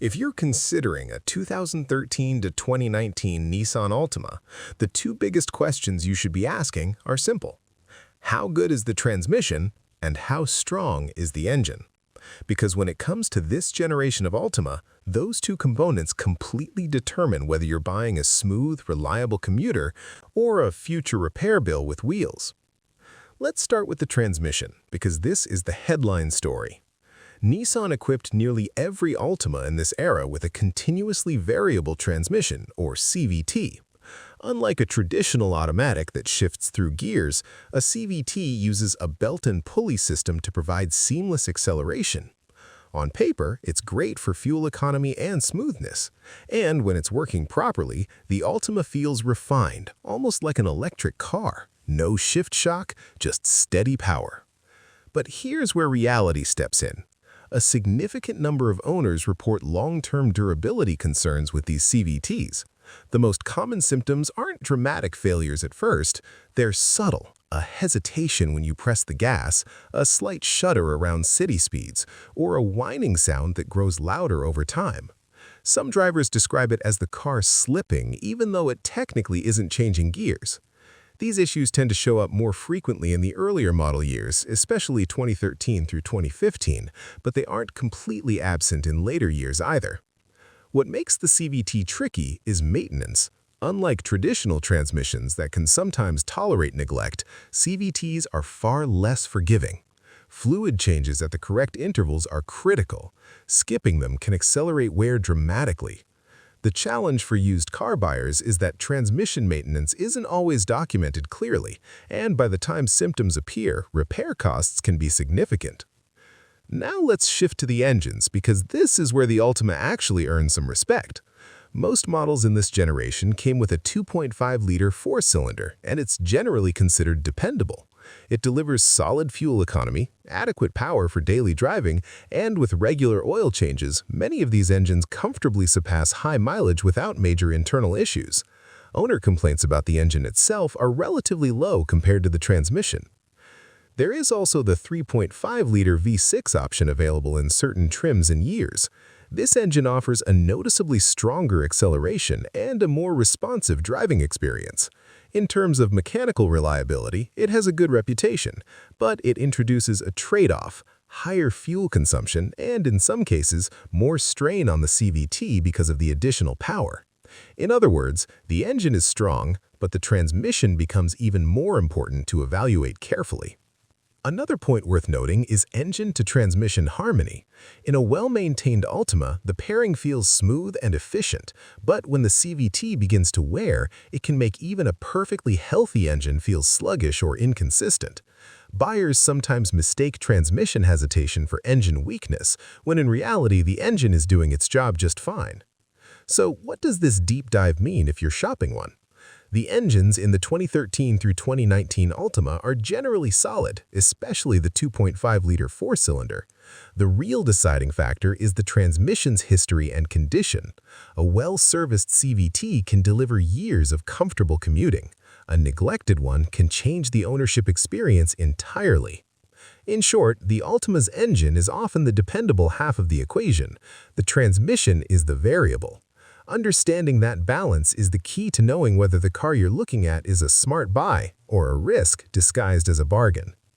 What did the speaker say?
If you're considering a 2013 to 2019 Nissan Altima, the two biggest questions you should be asking are simple. How good is the transmission, and how strong is the engine? Because when it comes to this generation of Altima, those two components completely determine whether you're buying a smooth, reliable commuter or a future repair bill with wheels. Let's start with the transmission, because this is the headline story. Nissan equipped nearly every Altima in this era with a continuously variable transmission, or CVT. Unlike a traditional automatic that shifts through gears, a CVT uses a belt and pulley system to provide seamless acceleration. On paper, it's great for fuel economy and smoothness. And when it's working properly, the Altima feels refined, almost like an electric car. No shift shock, just steady power. But here's where reality steps in. A significant number of owners report long-term durability concerns with these CVTs. The most common symptoms aren't dramatic failures at first, they're subtle. A hesitation when you press the gas, a slight shudder around city speeds, or a whining sound that grows louder over time. Some drivers describe it as the car slipping, even though it technically isn't changing gears. These issues tend to show up more frequently in the earlier model years, especially 2013 through 2015, but they aren't completely absent in later years either. What makes the CVT tricky is maintenance. Unlike traditional transmissions that can sometimes tolerate neglect, CVTs are far less forgiving. Fluid changes at the correct intervals are critical. Skipping them can accelerate wear dramatically. The challenge for used car buyers is that transmission maintenance isn't always documented clearly, and by the time symptoms appear, repair costs can be significant. Now let's shift to the engines, because this is where the Altima actually earns some respect. Most models in this generation came with a 2.5-liter four-cylinder, and it's generally considered dependable. It delivers solid fuel economy, adequate power for daily driving, and with regular oil changes, many of these engines comfortably surpass high mileage without major internal issues. Owner complaints about the engine itself are relatively low compared to the transmission. There is also the 3.5-liter V6 option available in certain trims and years. This engine offers a noticeably stronger acceleration and a more responsive driving experience. In terms of mechanical reliability, it has a good reputation, but it introduces a trade-off: higher fuel consumption and, in some cases, more strain on the CVT because of the additional power. In other words, the engine is strong, but the transmission becomes even more important to evaluate carefully. Another point worth noting is engine-to-transmission harmony. In a well-maintained Altima, the pairing feels smooth and efficient, but when the CVT begins to wear, it can make even a perfectly healthy engine feel sluggish or inconsistent. Buyers sometimes mistake transmission hesitation for engine weakness, when in reality the engine is doing its job just fine. So what does this deep dive mean if you're shopping one? The engines in the 2013 through 2019 Altima are generally solid, especially the 2.5-liter four-cylinder. The real deciding factor is the transmission's history and condition. A well-serviced CVT can deliver years of comfortable commuting. A neglected one can change the ownership experience entirely. In short, the Altima's engine is often the dependable half of the equation. The transmission is the variable. Understanding that balance is the key to knowing whether the car you're looking at is a smart buy or a risk disguised as a bargain.